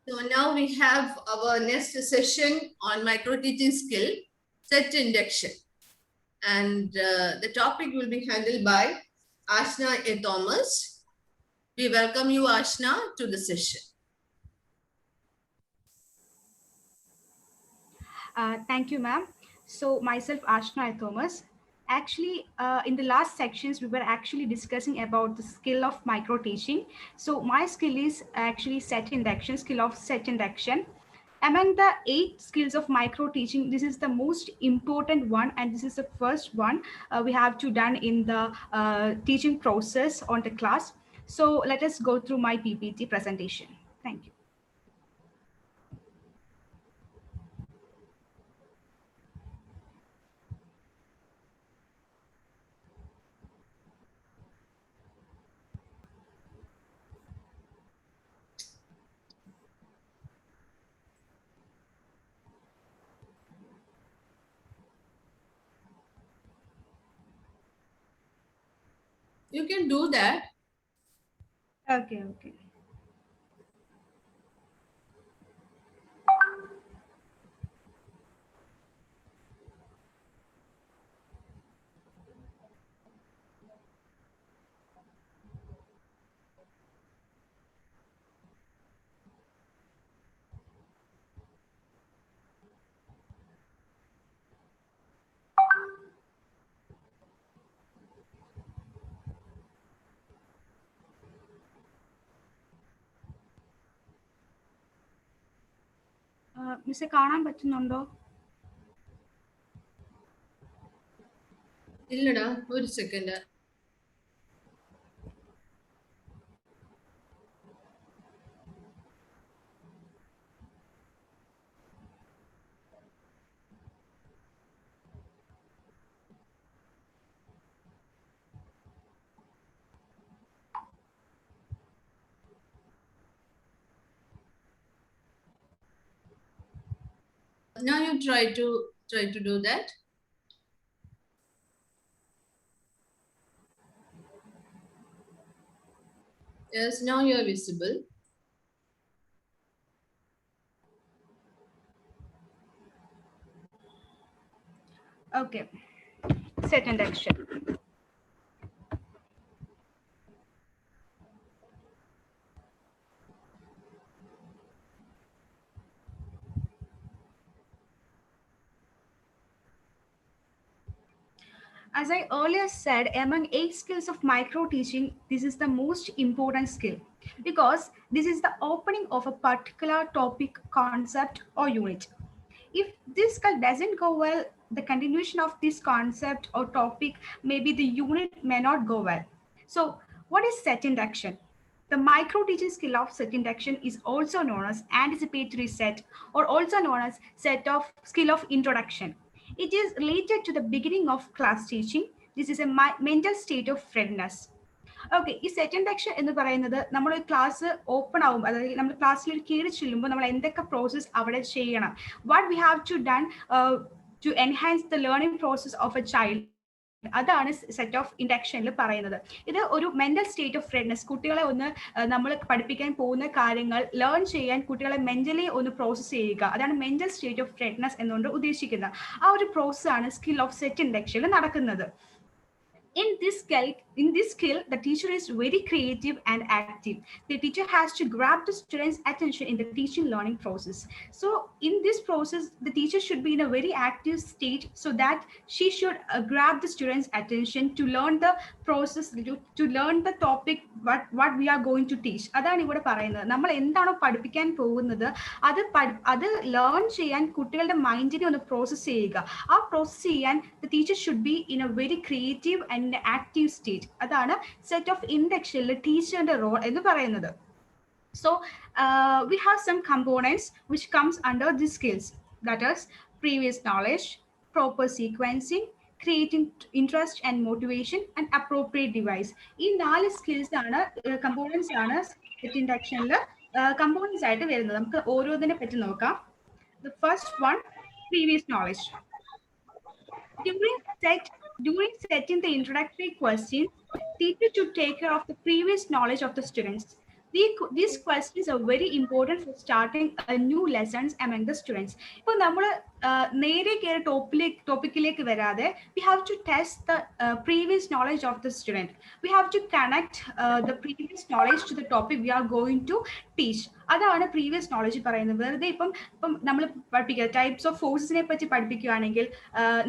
So now we have our next session on micro teaching skill, set induction. And the topic will be handled by Ashna A. Thomas. We welcome you, Ashna, to the session. Thank you, ma'am. So myself, Ashna Thomas. Actually, in the last sections, we were actually discussing about the skill of micro teaching. So my skill is actually set induction, skill of set induction. Among the 8 skills of micro teaching, this is the most important one, and this is the first one we have to done in the teaching process on the class. So let us go through my PPT presentation. Thank you. You can do that. Okay. മിസ്സെ കാണാൻ പറ്റുന്നുണ്ടോ? ഇല്ലടാ, ഒരു second. Now you try to do that. Yes, now you are visible. Okay. Set induction. As I earlier said, among 8 skills of micro teaching, this is the most important skill because this is the opening of a particular topic, concept, or unit. If this skill doesn't go well, the continuation of this concept or topic, maybe the unit may not go well. So, what is set induction? The micro teaching skill of set induction is also known as anticipatory set or also known as set of skill of introduction. It is related to the beginning of class teaching. This is a mental state of readiness. Okay, ഈ set induction എന്ന് പറയുന്നത് നമ്മൾ class open ആവും, അതായത് നമ്മൾ ക്ലാസ്സിൽ കയറി ചെല്ലുമ്പോൾ നമ്മൾ എന്തൊക്കെ പ്രോസസ്സ് അവിടെ ചെയ്യണം, what we have to done to enhance the learning process of a child, അതാണ് സെറ്റ് ഓഫ് ഇൻഡക്ഷനിൽ പറയുന്നത്. ഇത് ഒരു മെന്റൽ സ്റ്റേറ്റ് ഓഫ് റെഡ്നെസ്, കുട്ടികളെ ഒന്ന് നമ്മൾ പഠിപ്പിക്കാൻ പോകുന്ന കാര്യങ്ങൾ ലേൺ ചെയ്യാൻ കുട്ടികളെ മെന്റലി ഒന്ന് പ്രോസസ്സ് ചെയ്യുക, അതാണ് മെന്റൽ സ്റ്റേറ്റ് ഓഫ് റെഡ്നെസ് എന്നുകൊണ്ട് ഉദ്ദേശിക്കുന്നത്. ആ ഒരു പ്രോസസ്സാണ് സ്കിൽ ഓഫ് സെറ്റ് ഇൻഡക്ഷനിൽ നടക്കുന്നത്. In this skill, the teacher is very creative and active. The teacher has to grab the students' attention in the teaching learning process. So in this process, the teacher should be in a very active state so that she should grab the students' attention to learn the process, to learn the topic, what we are going to teach. അതാണ് ഇവിടെ പറയുന്നത്. നമ്മൾ എന്താണോ പഠിപ്പിക്കാൻ പോകുന്നത് അത് learn ചെയ്യാൻ കുട്ടികളുടെ മൈൻഡിനെ ഒന്ന് പ്രോസസ്സ് ചെയ്യുക. ആ പ്രോസസ്സ് ചെയ്യാൻ the teacher should be in a very creative and active state. അതാണ് സെറ്റ് ഓഫ് ഇൻഡക്ഷനിൽ ടീച്ചറിന്റെ റോൾ എന്ന് പറയുന്നത്. So we have some components which comes under these skills, that is previous knowledge, proper sequencing, creating interest and motivation, and appropriate device. ഈ 4 skills ആണ് components ആണ് set ഇൻഡക്ഷനിൽ components ആയിട്ട് വരുന്നത്. നമുക്ക് ഓരോന്നിനെ പറ്റി നോക്കാം. The first one, previous knowledge. During setting the introductory questions, teacher should take care of the previous knowledge of the students. These questions are very important for starting a new lessons among the students. ഇപ്പോൾ നമ്മൾ നേരെ കയറി ടോപ്പിക്കിലേക്ക് വരാതെ we have to test the previous knowledge of the student. We have to connect the previous knowledge to the topic we are going to teach. അതാണ് previous knowledge പറയുന്നത്. വെറുതെ ഇപ്പം നമ്മൾ പഠിപ്പിക്കുക ടൈപ്സ് ഓഫ് ഫോഴ്സിനെ പറ്റി പഠിപ്പിക്കുകയാണെങ്കിൽ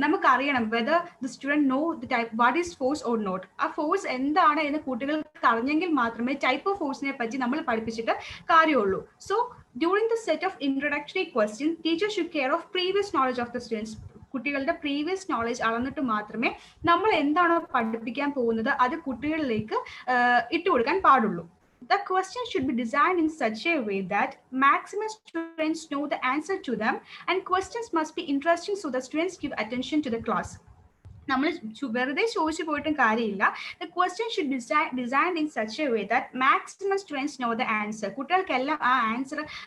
നമുക്കറിയണം whether the student know the type what is force or not. ആ ഫോഴ്സ് എന്താണ് എന്ന് കുട്ടികൾക്ക് അറിഞ്ഞെങ്കിൽ മാത്രമേ ടൈപ്പ് ഓഫ് ഫോഴ്സിനെ പറ്റി നമ്മൾ പഠിപ്പിച്ചിട്ട് കാര്യമുള്ളൂ. So during the set of introductory questions, teachers should care of previous knowledge of the students. കുട്ടികളുടെ പ്രീവിയസ് നോളജ് അളന്നിട്ട് മാത്രമേ നമ്മൾ എന്താണോ പഠിപ്പിക്കാൻ പോകുന്നത് അത് കുട്ടികളിലേക്ക് ഇട്ട് കൊടുക്കാൻ പാടുള്ളൂ. The question should be designed in such a way that maximum students know the answer to them, and questions must be interesting so the students give attention to the class. നമ്മൾ വെറുതെ ചോദിച്ചു പോയിട്ടും കാര്യമില്ല. The question should be designed in such a way that maximum students know the answer. കുട്ടികൾക്കെല്ലാം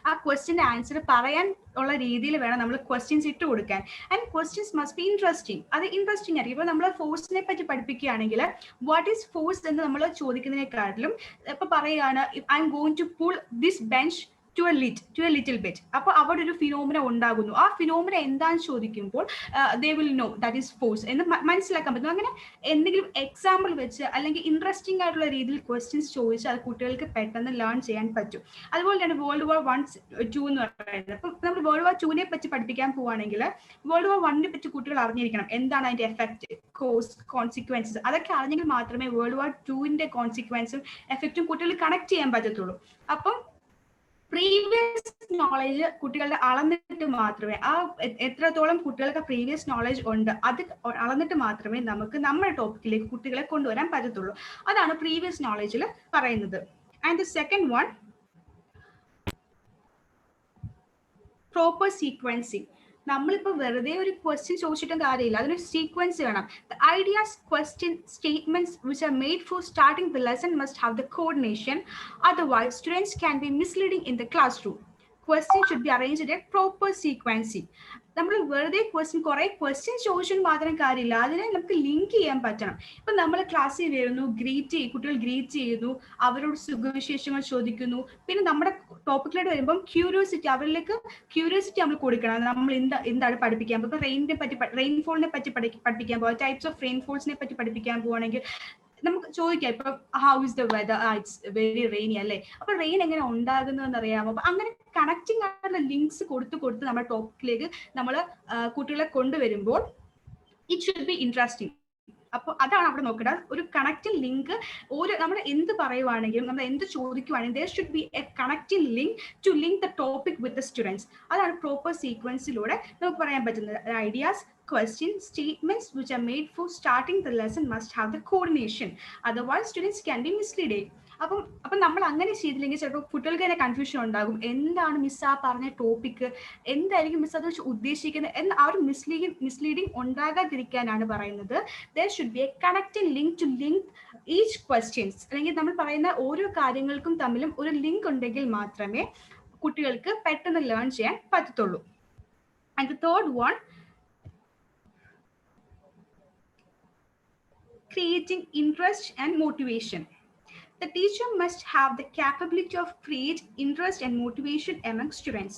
ആ ക്വസ്റ്റ്യൻ്റെ answer പറയാൻ ഉള്ള രീതിയിൽ വേണം നമ്മൾ ക്വസ്റ്റ്യൻസ് ഇട്ട് കൊടുക്കാൻ. And questions must be interesting. അത് ഇൻട്രസ്റ്റിംഗ് ആയിരിക്കും. ഇപ്പോൾ നമ്മൾ ഫോഴ്സിനെ പറ്റി പഠിപ്പിക്കുകയാണെങ്കിൽ വാട്ട് ഈസ് ഫോഴ്സ് എന്ന് നമ്മൾ ചോദിക്കുന്നതിനെക്കാട്ടിലും ഇപ്പൊ പറയുകയാണ് I am going to pull this bench to a little bit. അപ്പോൾ അവിടെ ഒരു ഫിനോമിന ഉണ്ടാകുന്നു. ആ ഫിനോമിന എന്താണെന്ന് ചോദിക്കുമ്പോൾ they will know that is force എന്ന് മനസ്സിലാക്കാൻ പറ്റും. അങ്ങനെ എന്തെങ്കിലും എക്സാമ്പിൾ വെച്ച് അല്ലെങ്കിൽ ഇൻട്രസ്റ്റിംഗ് ആയിട്ടുള്ള രീതിയിൽ ക്വസ്റ്റ്യൻസ് ചോദിച്ച് അത് കുട്ടികൾക്ക് പെട്ടെന്ന് ലേൺ ചെയ്യാൻ പറ്റും. അതുപോലെ തന്നെ വേൾഡ് വാർ 1-2 എന്ന് പറയുന്നത്. അപ്പം നമ്മൾ വേൾഡ് വാർ 2 പറ്റി പഠിപ്പിക്കാൻ പോവുകയാണെങ്കിൽ വേൾഡ് വാർ 1 പറ്റി കുട്ടികൾ അറിഞ്ഞിരിക്കണം. എന്താണ് അതിന്റെ എഫക്റ്റ്, കോസ്, കോൺസിക്വൻസസ്. അതൊക്കെ അറിഞ്ഞെങ്കിൽ മാത്രമേ വേൾഡ് വാർ 2 കോൺസിക്വൻസും എഫക്റ്റും കുട്ടികൾ കണക്ട് ചെയ്യാൻ പറ്റത്തുള്ളൂ. അപ്പം പ്രീവിയസ് നോളജ് കുട്ടികളുടെ അളന്നിട്ട് മാത്രമേ എത്രത്തോളം കുട്ടികൾക്ക് പ്രീവിയസ് നോളജ് ഉണ്ട് അത് അളന്നിട്ട് മാത്രമേ നമുക്ക് നമ്മുടെ ടോപ്പിക്കിലേക്ക് കുട്ടികളെ കൊണ്ടുവരാൻ പറ്റത്തുള്ളൂ. അതാണ് പ്രീവിയസ് നോളജിൽ പറയുന്നത്. And the second one, proper sequencing. നമ്മളിപ്പോൾ വെറുതെ ഒരു ക്വസ്റ്റ്യൻ ചോദിച്ചിട്ടും കാര്യമില്ല, അതിനൊരു സീക്വൻസ് വേണം. The ideas, question, statements which are made for starting the lesson must have the coordination. Otherwise, students can be misleading in the classroom. Questions should be arranged in a proper sequencing. നമ്മൾ വെറുതെ കുറെ questions ചോദിച്ചാൽ മാത്രം കാര്യമില്ല, അതിനെ നമുക്ക് link ചെയ്യാൻ പറ്റണം. ഇപ്പം നമ്മൾ ക്ലാസ്സിൽ വരുന്നു, കുട്ടികൾ ഗ്രീറ്റ് ചെയ്യുന്നു, അവരോട് സുഖവിശേഷങ്ങൾ ചോദിക്കുന്നു. പിന്നെ നമ്മുടെ ടോപ്പിക്കിലോട്ട് വരുമ്പം അവരിലേക്ക് ക്യൂരിയോസിറ്റി നമ്മൾ കൊടുക്കണം. നമ്മൾ എന്താണ് പഠിപ്പിക്കാൻ പോകുക. ഇപ്പം റെയിൻഫോളിനെ പറ്റി പഠിപ്പിക്കാൻ പോകുക, ടൈപ്സ് ഓഫ് റെയിൻഫോൾസിനെ പറ്റി പഠിപ്പിക്കാൻ പോവുകയാണെങ്കിൽ നമുക്ക് ചോദിക്കാം ഇപ്പൊ how is the weather, it's very rainy അല്ലേ, അപ്പൊ റെയിൻ എങ്ങനെ ഉണ്ടാകുന്നതെന്ന് അറിയാമോ. അപ്പൊ അങ്ങനെ കണക്റ്റിംഗ് ആയിട്ടുള്ള ലിങ്ക്സ് കൊടുത്ത് നമ്മുടെ ടോപ്പിക്കിലേക്ക് നമ്മൾ കുട്ടികളെ കൊണ്ടുവരുമ്പോൾ ഇറ്റ് ഷുഡ് ബി ഇൻട്രസ്റ്റിംഗ്. അപ്പോൾ അതാണ് അവിടെ നോക്കേണ്ടത്. ഒരു കണക്റ്റിംഗ് ലിങ്ക് നമ്മൾ എന്ത് പറയുവാണെങ്കിലും നമ്മൾ എന്ത് ചോദിക്കുവാണെങ്കിലും there should be a connecting link to link the topic with the students. അതാണ് പ്രോപ്പർ സീക്വൻസിലൂടെ നമുക്ക് പറയാൻ പറ്റുന്നത്. Ideas, questions, statements which are made for starting the lesson must have the coordination. Otherwise, students can be misleading. അപ്പം നമ്മൾ അങ്ങനെ ചെയ്തില്ലെങ്കിൽ ചിലപ്പോൾ കുട്ടികൾക്ക് തന്നെ കൺഫ്യൂഷൻ ഉണ്ടാകും. എന്താണ് മിസ് ആ പറഞ്ഞ ടോപ്പിക്ക്, എന്തായിരിക്കും മിസ് അത് ഉദ്ദേശിക്കുന്നത് എന്ന് ആ ഒരു മിസ്ലീഡിങ് ഉണ്ടാകാതിരിക്കാനാണ് പറയുന്നത്. there should be a connecting link to link each questions. അല്ലെങ്കിൽ നമ്മൾ പറയുന്ന ഓരോ കാര്യങ്ങൾക്കും തമ്മിലും ഒരു ലിങ്ക് ഉണ്ടെങ്കിൽ മാത്രമേ കുട്ടികൾക്ക് പെട്ടെന്ന് ലേൺ ചെയ്യാൻ പറ്റത്തുള്ളൂ. And the third one, creating interest and motivation. The teacher must have the capability of create interest and motivation among students.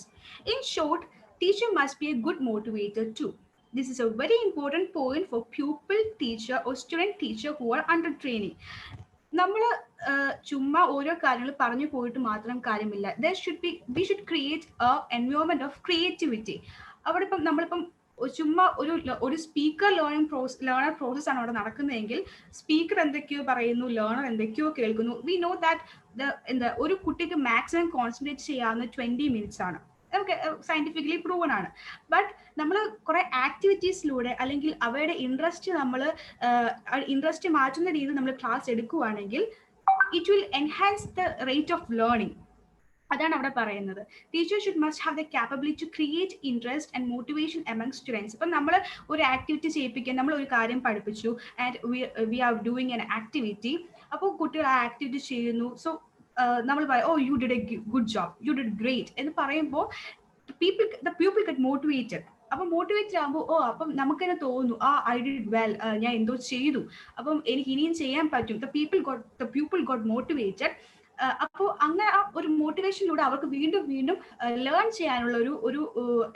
In short, teacher must be a good motivator too. This is a very important point for pupil teacher or student teacher who are under training. നമ്മൾ ചുമ്മാ ഓരോ കാര്യങ്ങൾ പറഞ്ഞു പോയിട്ട് മാത്രം കാര്യമില്ല. we should create a environment of creativity. അവിടെ ഇപ്പം നമ്മളിപ്പം ചുമ്മാ ഒരു സ്പീക്കർ ലേണർ പ്രോസസ് ആണ് അവിടെ നടക്കുന്നതെങ്കിൽ സ്പീക്കർ എന്തൊക്കെയോ പറയുന്നു, ലേണർ എന്തൊക്കെയോ കേൾക്കുന്നു. വി നോ ദാറ്റ് ഒരു കുട്ടിക്ക് മാക്സിമം കോൺസെൻട്രേറ്റ് ചെയ്യാവുന്ന 20 minutes ആണ്. നമുക്ക് സയന്റിഫിക്കലി പ്രൂവൺ ആണ്. ബട്ട് നമ്മൾ കുറെ ആക്ടിവിറ്റീസിലൂടെ അല്ലെങ്കിൽ അവരുടെ ഇൻട്രസ്റ്റ് മാറ്റുന്ന രീതിയിൽ നമ്മൾ ക്ലാസ് എടുക്കുകയാണെങ്കിൽ it will enhance the rate of learning. അതാണ് അവിടെ പറയുന്നത്. Teacher must have the capability to create interest and motivation among students. ഇപ്പം നമ്മൾ ഒരു ആക്ടിവിറ്റി ചെയ്യിപ്പിക്കാൻ, നമ്മൾ ഒരു കാര്യം പഠിപ്പിച്ചു and we are doing an activity. അപ്പോൾ കുട്ടികൾ ആ ആക്ടിവിറ്റി ചെയ്യുന്നു. സോ നമ്മൾ പറയും oh you did a good job, you did great എന്ന് പറയുമ്പോൾ the pupil get motivated. അപ്പം മോട്ടിവേറ്റഡ് ആകുമ്പോൾ അപ്പം നമുക്ക് തന്നെ തോന്നുന്നു ഐ ഡിഡ് വെൽ, ഞാൻ എന്തോ ചെയ്തു, അപ്പം എനിക്ക് ഇനിയും ചെയ്യാൻ പറ്റും. the pupil got motivated. അപ്പോൾ അങ്ങനെ ആ ഒരു മോട്ടിവേഷനിലൂടെ അവർക്ക് വീണ്ടും വീണ്ടും ലേൺ ചെയ്യാനുള്ള ഒരു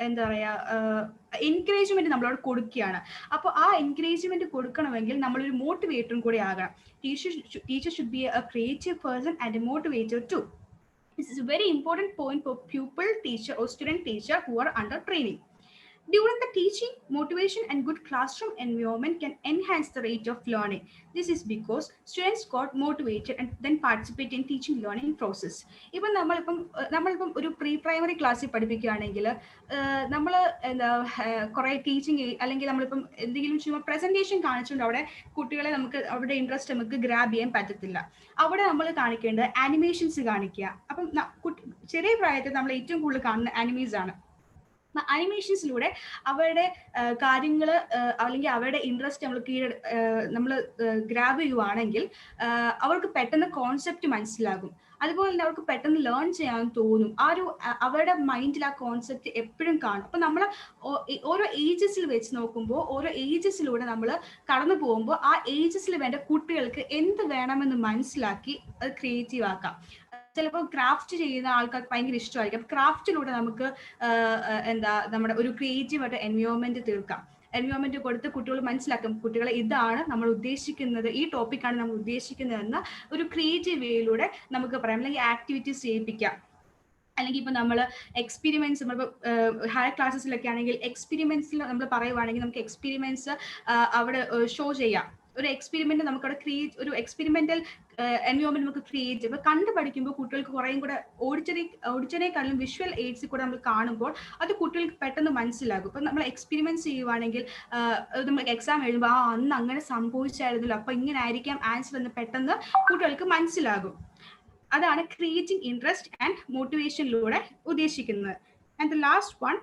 എന്താ പറയുക എൻകറേജ്മെന്റ് നമ്മളോട് കൊടുക്കുകയാണ്. അപ്പോൾ ആ എൻകറേജ്മെന്റ് കൊടുക്കണമെങ്കിൽ നമ്മളൊരു മോട്ടിവേറ്ററും കൂടി ആകണം. Teacher should be a creative person and a motivator too. This is a very important point for pupil, teacher or student teacher who are under training. During the teaching, motivation and good classroom environment can enhance the rate of learning. This is because students got motivated and then participate in teaching learning process. ഇപ്പം നമ്മളിപ്പം ഒരു pre primary ക്ലാസ്സിൽ പഠിപ്പിക്കുകയാണെങ്കിൽ നമ്മൾ എന്താ കുറേ teaching അല്ലെങ്കിൽ നമ്മളിപ്പം എന്തെങ്കിലും ചുമ്മാ പ്രസന്റേഷൻ കാണിച്ചുകൊണ്ട് അവിടെ കുട്ടികളെ നമുക്ക് അവരുടെ ഇൻട്രസ്റ്റ് നമുക്ക് ഗ്രാബ് ചെയ്യാൻ പറ്റത്തില്ല. അവിടെ നമ്മൾ കാണിക്കേണ്ടത് ആനിമേഷൻസ് കാണിക്കുക. അപ്പം ചെറിയ പ്രായത്തിൽ നമ്മൾ ഏറ്റവും കൂടുതൽ കാണുന്ന ആനിമീസ് ആണ്. അനിമേഷൻസിലൂടെ അവരുടെ കാര്യങ്ങൾ അല്ലെങ്കിൽ അവരുടെ ഇൻട്രസ്റ്റ് നമ്മൾ ഗ്രാബ് ചെയ്യുവാണെങ്കിൽ അവർക്ക് പെട്ടെന്ന് കോൺസെപ്റ്റ് മനസ്സിലാകും. അതുപോലെ തന്നെ അവർക്ക് പെട്ടെന്ന് ലേൺ ചെയ്യാൻ തോന്നും. അവരുടെ മൈൻഡിൽ ആ കോൺസെപ്റ്റ് എപ്പോഴും കാണും. അപ്പൊ നമ്മൾ ഓരോ ഏജസിൽ വെച്ച് നോക്കുമ്പോൾ ഓരോ ഏജസിലൂടെ നമ്മൾ കടന്നു പോകുമ്പോൾ ആ ഏജസിൽ വേണ്ട കുട്ടികൾക്ക് എന്ത് വേണമെന്ന് മനസ്സിലാക്കി അത് ക്രിയേറ്റീവ് ആക്കാം. ചിലപ്പോൾ ക്രാഫ്റ്റ് ചെയ്യുന്ന ആൾക്കാർക്ക് ഭയങ്കര ഇഷ്ടമായിരിക്കും. ക്രാഫ്റ്റിലൂടെ നമുക്ക് നമ്മുടെ ഒരു ക്രിയേറ്റീവ് ആയിട്ട് എൻവയോൺമെന്റ് തീർക്കാം. എൻവയോൺമെന്റ് കൊടുത്ത് കുട്ടികൾ മനസ്സിലാക്കും, കുട്ടികളെ ഇതാണ് നമ്മൾ ഉദ്ദേശിക്കുന്നത്, ഈ ടോപ്പിക്കാണ് നമ്മൾ ഉദ്ദേശിക്കുന്നതെന്ന് ഒരു ക്രിയേറ്റീവ് വേയിലൂടെ നമുക്ക് പറയാം. അല്ലെങ്കിൽ ആക്ടിവിറ്റീസ് ചെയ്യിപ്പിക്കാം. അല്ലെങ്കിൽ ഇപ്പൊ നമ്മൾ എക്സ്പെരിമെന്റ്സ് നമ്മളിപ്പോൾ ഹയർ ക്ലാസ്സസിലൊക്കെ ആണെങ്കിൽ എക്സ്പെരിമെന്റ്സിൽ നമ്മൾ പറയുവാണെങ്കിൽ നമുക്ക് എക്സ്പെരിമെന്റ്സ് അവിടെ ഷോ ചെയ്യാം. ഒരു എക്സ്പെരിമെന്റ് നമുക്ക് അവിടെ ഒരു എക്സ്പെരിമെന്റൽ എൻവയോൺമെന്റ് നമുക്ക് ക്രിയേറ്റ് ചെയ്യുമ്പോൾ കണ്ടു പഠിക്കുമ്പോൾ കുട്ടികൾക്ക് കുറേയും കൂടെ ഓഡിറ്ററിയെക്കാളും വിഷ്വൽ എയ്ഡ്സിൽ കൂടെ നമ്മൾ കാണുമ്പോൾ അത് കുട്ടികൾക്ക് പെട്ടെന്ന് മനസ്സിലാകും. ഇപ്പം നമ്മൾ എക്സ്പെരിമെന്റ്സ് ചെയ്യുവാണെങ്കിൽ നമ്മൾ എക്സാം എഴുതുമ്പോൾ അന്ന് അങ്ങനെ സംഭവിച്ചായിരുന്നല്ലോ, അപ്പൊ ഇങ്ങനെ ആയിരിക്കാം ആൻസർ എന്ന് പെട്ടെന്ന് കുട്ടികൾക്ക് മനസ്സിലാകും. അതാണ് ക്രിയേറ്റിംഗ് ഇൻട്രസ്റ്റ് ആൻഡ് മോട്ടിവേഷനിലൂടെ ഉദ്ദേശിക്കുന്നത്. And the last one,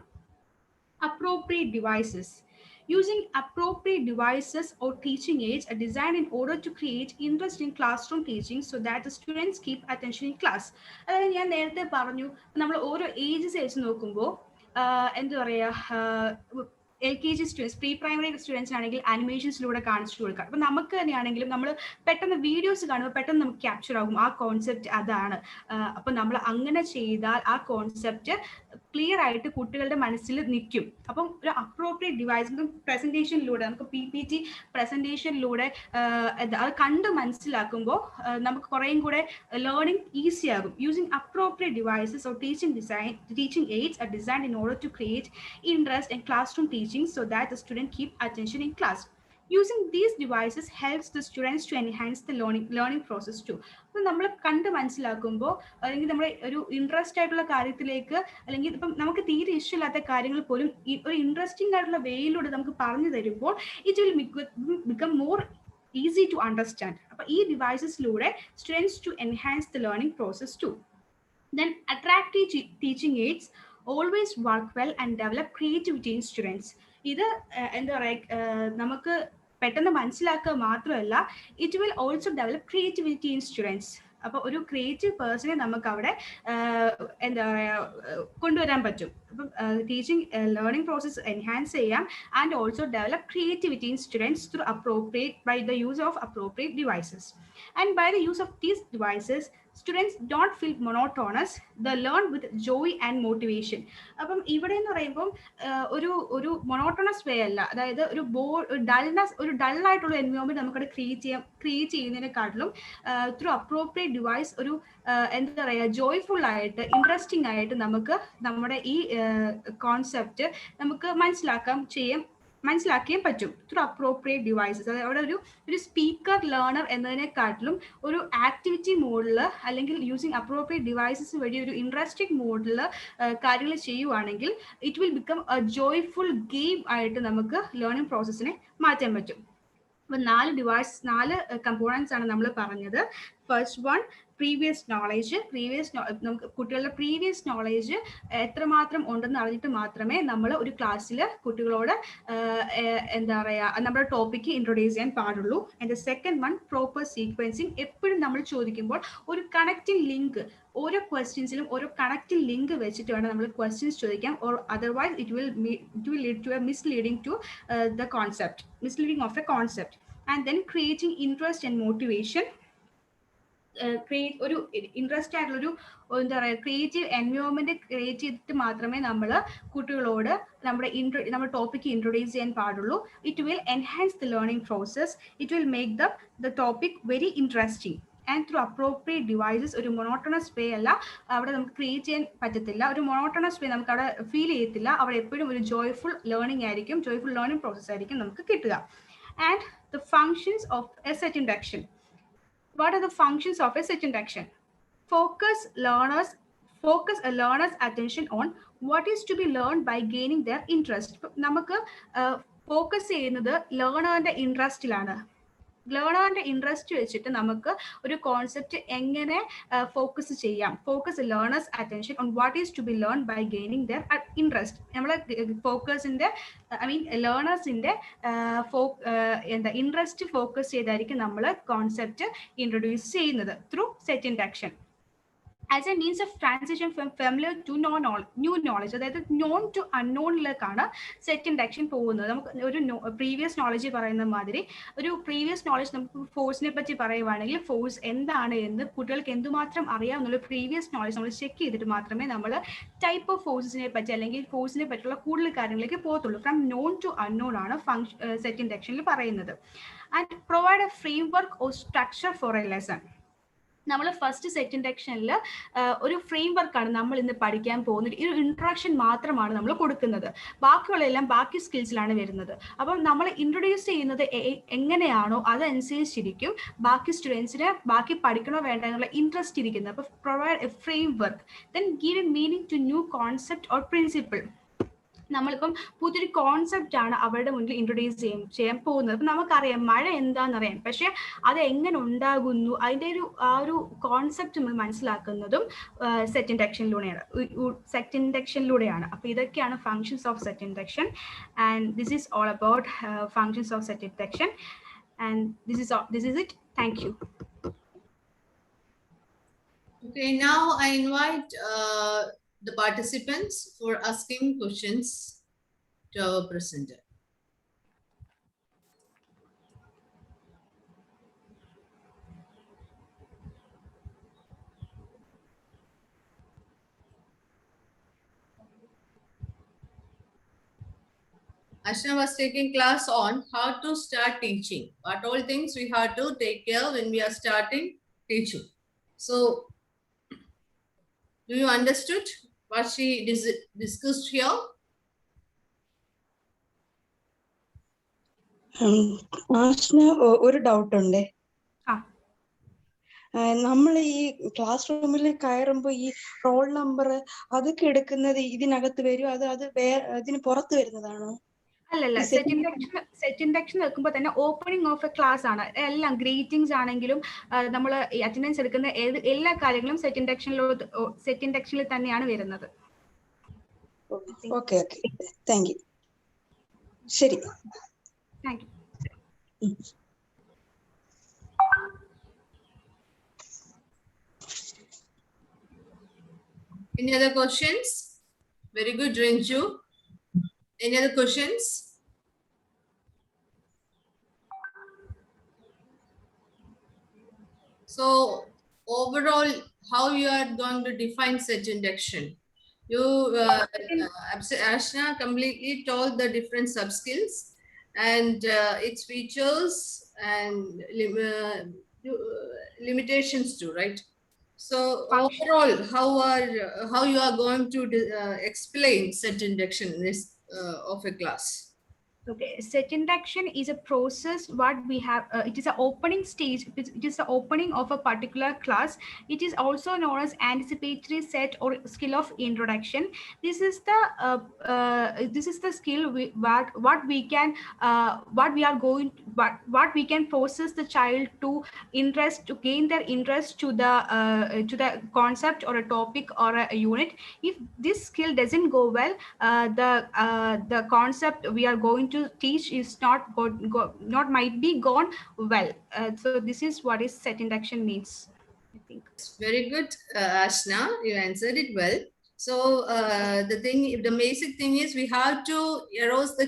appropriate devices. Using appropriate devices or teaching aids are designed in order to create interest in classroom teaching so that the students keep attention in class. അതായത് ഞാൻ നേരത്തെ പറഞ്ഞു, നമ്മൾ ഓരോ ages വെച്ച് നോക്കുമ്പോൾ എന്താ പറയുക, LKG students, pre primary students ആണെങ്കിൽ ആനിമേഷൻസിലൂടെ കാണിച്ചു കൊടുക്കാം. അപ്പൊ നമുക്ക് തന്നെയാണെങ്കിലും നമ്മൾ പെട്ടെന്ന് വീഡിയോസ് കാണുമ്പോൾ പെട്ടെന്ന് നമുക്ക് ക്യാപ്ചർ ആകും ആ കോൺസെപ്റ്റ് അതാണ്. അപ്പൊ നമ്മൾ അങ്ങനെ ചെയ്താൽ ആ കോൺസെപ്റ്റ് ക്ലിയർ ആയിട്ട് കുട്ടികളുടെ മനസ്സിൽ നിൽക്കും. അപ്പം ഒരു അപ്രോപ്രിയേറ്റ് ഡിവൈസ് പ്രസന്റേഷനിലൂടെ നമുക്ക് PPT പ്രസന്റേഷനിലൂടെ അത് കണ്ട് മനസ്സിലാക്കുമ്പോൾ നമുക്ക് കുറേയും കൂടെ ലേണിംഗ് ഈസി ആകും. Using appropriate devices or teaching aids are designed in order to create interest in classroom teaching so that the student keep attention in class. Using these devices helps the students to enhance the learning process too. അപ്പോൾ നമ്മൾ കണ്ട് മനസ്സിലാക്കുമ്പോൾ അല്ലെങ്കിൽ നമ്മുടെ ഒരു interest ആയിട്ടുള്ള കാര്യത്തിലേക്ക്, അല്ലെങ്കിൽ ഇപ്പം നമുക്ക് തീരെ ഇഷ്ടമില്ലാത്ത കാര്യങ്ങൾ പോലും ഒരു ഇൻട്രസ്റ്റിംഗ് ആയിട്ടുള്ള വേയിലൂടെ നമുക്ക് പറഞ്ഞു തരുമ്പോൾ it will become more easy to understand. അപ്പോൾ ഈ ഡിവൈസസിലൂടെ students to enhance the learning process too. Then attractive teaching aids always work well and develop creativity in students. ഇത് എന്താ പറയുക, നമുക്ക് പെട്ടെന്ന് മനസ്സിലാക്കുക മാത്രമല്ല, it will also develop creativity in students. അപ്പോൾ ഒരു ക്രിയേറ്റീവ് പേഴ്സണെ നമുക്ക് അവിടെ എന്താ പറയുക കൊണ്ടുവരാൻ പറ്റും. അപ്പം ടീച്ചിങ് ലേണിംഗ് പ്രോസസ് എൻഹാൻസ് ചെയ്യാം and also develop creativity in students through by the use of appropriate devices. And by the use of these devices, students don't feel monotonous, they learn with joy and motivation. അപ്പം ഇവിടെ എന്ന് പറയുമ്പം ഒരു monotonous വേ അല്ല, അതായത് ഒരു ഡള്ളായിട്ടുള്ള environment നമുക്കവിടെ create ചെയ്യുന്നതിനെക്കാട്ടിലും through appropriate device ഒരു എന്താ പറയുക ജോയ്ഫുൾ ആയിട്ട് ഇൻട്രസ്റ്റിംഗ് ആയിട്ട് നമുക്ക് നമ്മുടെ ഈ കോൺസെപ്റ്റ് നമുക്ക് മനസ്സിലാക്കിയേ പറ്റും ത്രൂ അപ്രോപ്രിയേറ്റ് ഡിവൈസസ്. അതായത് അവിടെ ഒരു സ്പീക്കർ ലേണർ എന്നതിനെക്കാട്ടിലും ഒരു ആക്ടിവിറ്റി മോഡിൽ അല്ലെങ്കിൽ യൂസിങ് അപ്രോപ്രിയേറ്റ് ഡിവൈസസ് വഴി ഒരു ഇൻട്രസ്റ്റിംഗ് മോഡിൽ കാര്യങ്ങൾ ചെയ്യുവാണെങ്കിൽ it will become A joyful game ആയിട്ട് നമുക്ക് ലേണിംഗ് പ്രോസസ്സിനെ മാറ്റാൻ പറ്റും. അപ്പോൾ 4 കമ്പോണൻസ് ആണ് നമ്മൾ പറഞ്ഞത്. First one, previous knowledge. നമുക്ക് കുട്ടികളുടെ പ്രീവിയസ് നോളേജ് എത്രമാത്രം ഉണ്ടെന്ന് അറിഞ്ഞിട്ട് മാത്രമേ നമ്മൾ ഒരു ക്ലാസ്സിൽ കുട്ടികളോട് എന്താ പറയുക നമ്മുടെ ടോപ്പിക്ക് ഇൻട്രൊഡ്യൂസ് ചെയ്യാൻ പാടുള്ളൂ. And second one, proper sequencing. എപ്പോഴും നമ്മൾ ചോദിക്കുമ്പോൾ ഒരു കണക്റ്റിംഗ് ലിങ്ക്, ഓരോ ക്വസ്റ്റ്യൻസിലും ഓരോ കണക്റ്റിംഗ് ലിങ്ക് വെച്ചിട്ട് വേണം നമ്മൾ ക്വസ്റ്റ്യൻസ് ചോദിക്കാം. Or otherwise it will lead to a misleading of the concept. And then creating interest and motivation. Create ഒരു ഇൻട്രസ്റ്റ് ആയിട്ടുള്ളൊരു എന്താ പറയുക ക്രിയേറ്റീവ് എൻവയോൺമെന്റ് ക്രിയേറ്റ് ചെയ്തിട്ട് മാത്രമേ നമ്മൾ കുട്ടികളോട് നമ്മുടെ ടോപ്പിക്ക് ഇൻട്രൊഡ്യൂസ് ചെയ്യാൻ പാടുള്ളൂ. It will enhance the learning process. It will make the topic very interesting. And through appropriate devices, ഒരു മൊണോട്ടണസ് വേ അല്ല അവിടെ നമുക്ക് ക്രിയേറ്റ് ചെയ്യാൻ പറ്റത്തില്ല. ഒരു മൊണോട്ടണസ് വേ നമുക്ക് അവിടെ ഫീൽ ചെയ്യത്തില്ല. അവിടെ എപ്പോഴും ഒരു ജോയ്ഫുൾ ലേണിംഗ് ആയിരിക്കും, ജോയ്ഫുൾ ലേണിംഗ് പ്രോസസ് ആയിരിക്കും നമുക്ക് കിട്ടുക. And the functions of A set induction. What are the functions of a set induction? Focus a learner's attention on what is to be learned by gaining their interest. നമുക്ക് focus ചെയ്യുന്നത് ലേണറിന്റെ ഇൻട്രസ്റ്റിലാണ്. ലേണറിന്റെ interest വെച്ചിട്ട് നമുക്ക് ഒരു concept എങ്ങനെ focus ചെയ്യാം. Focus learners attention on what is to be learn by gaining their interest. നമ്മളെ ഫോക്കസിന്റെ ലേണേഴ്സിന്റെ ഇൻട്രസ്റ്റ് ഫോക്കസ് ചെയ്തായിരിക്കും നമ്മൾ കോൺസെപ്റ്റ് ഇൻട്രൊഡ്യൂസ് ചെയ്യുന്നത് through set induction. As a means of transition from familiar to new knowledge, അതായത് known to അൺനോണിലേക്കാണ് set induction പോകുന്നത്. നമുക്ക് ഒരു പ്രീവിയസ് നോളജ് പറയുന്ന മാതിരി ഒരു പ്രീവിയസ് നോളജ് നമുക്ക് ഫോഴ്സിനെ പറ്റി പറയുവാണെങ്കിൽ ഫോഴ്സ് എന്താണ് എന്ന് കുട്ടികൾക്ക് എന്തുമാത്രം അറിയാമെന്നുള്ള പ്രീവിയസ് നോളജ് നമ്മൾ ചെക്ക് ചെയ്തിട്ട് മാത്രമേ നമ്മൾ ടൈപ്പ് ഓഫ് ഫോഴ്സിനെ പറ്റി അല്ലെങ്കിൽ ഫോഴ്സിനെ പറ്റിയുള്ള കൂടുതൽ കാര്യങ്ങളിലേക്ക് പോകത്തുള്ളൂ. ഫ്രം നോൺ ടു അൺനോൺ ആണ് സെറ്റ് ഇൻഡക്ഷനിൽ പറയുന്നത്. And provide a frame work or structure four A lesson. നമ്മൾ ഫസ്റ്റ് സെറ്റ് ഇൻഡക്ഷനിൽ ഒരു ഫ്രെയിം വർക്കാണ് നമ്മൾ ഇന്ന് പഠിക്കാൻ പോകുന്നത്. ഈ ഒരു ഇൻട്രൊഡക്ഷൻ മാത്രമാണ് നമ്മൾ കൊടുക്കുന്നത്. ബാക്കിയുള്ളതെല്ലാം ബാക്കി സ്കിൽസിലാണ് വരുന്നത്. അപ്പം നമ്മൾ ഇൻട്രൊഡ്യൂസ് ചെയ്യുന്നത് എങ്ങനെയാണോ അതനുസരിച്ചിരിക്കും ബാക്കി സ്റ്റുഡൻസിന് ബാക്കി പഠിക്കണോ വേണ്ട എന്നുള്ള ഇൻട്രസ്റ്റ് ഇരിക്കുന്നത്. അപ്പോൾ provide a framework, then give a meaning to new concept or principle. നമ്മളിപ്പം പുതിയൊരു കോൺസെപ്റ്റ് ആണ് അവരുടെ മുന്നിൽ ഇൻട്രൊഡ്യൂസ് ചെയ്യാൻ പോകുന്നത്. അപ്പം നമുക്കറിയാം മഴ എന്താണെന്നറിയാം, പക്ഷെ അത് എങ്ങനെ ഉണ്ടാകുന്നു അതിൻ്റെ ഒരു കോൺസെപ്റ്റ് നമ്മൾ മനസ്സിലാക്കുന്നതും സെറ്റ് ഇൻഡക്ഷനിലൂടെയാണ്. അപ്പോൾ ഇതൊക്കെയാണ് functions of set induction. And this is all about functions of set induction. And this is it. Thank you. Okay, now I invite the participants for asking questions to our presenter. Ashna was taking class on how to start teaching. What all things we have to take care when we are starting teaching. So, do you understood what she discussed here? Ashna ഒരു doubt ഉണ്ട്. നമ്മൾ ഈ class റൂമിൽ കയറുമ്പോൾ ഈ roll number അതൊക്കെ എടുക്കുന്നത് ഇതിനകത്ത് വരും, അത് ഇതിന് പുറത്ത് വരുന്നതാണോ? അല്ലല്ല, സെറ്റ് ഇൻഡക്ഷൻ വെക്കുമ്പോൾ തന്നെ ഓപ്പണിംഗ് ഓഫ് എ ക്ലാസ് ആണ്. എല്ലാം ഗ്രീറ്റിംഗ്സ് ആണെങ്കിലും നമ്മൾ അറ്റൻഡൻസ് എടുക്കുന്ന എല്ലാ കാര്യങ്ങളും സെറ്റ് ഇൻഡക്ഷനിൽ തന്നെയാണ് വരുന്നത്. Okay, thank you. ശരി, thank you. Any other questions? Very good, Renju. Any other questions? So overall, how you are going to define set induction? You, Ashna completely told the different sub-skills and its features and limitations too, right? So overall, how you are going to explain set induction in this of a class? Okay, set induction is a process what we have. It is an opening stage. It is the opening of a particular class. It is also known as anticipatory set or skill of introduction. This is the skill what we can process the child to gain their interest to the concept or a topic or a unit. If this skill doesn't go well, the concept we are going to teach is not might be gone well. So this is what is set induction means, I think. Very good, Ashna, you answered it well. So the basic thing is we have to arouse the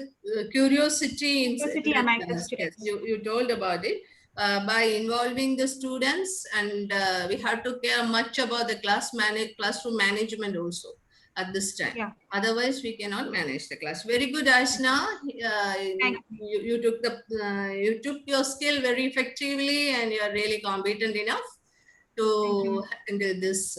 curiosity in Curiosity among the students. Yes, you told about it. by involving the students, and we have to care much about the classroom management also at this time. Yeah. Otherwise, we cannot manage the class. Very good, Ashna. Thank You took your skill very effectively, and you are really competent enough to handle this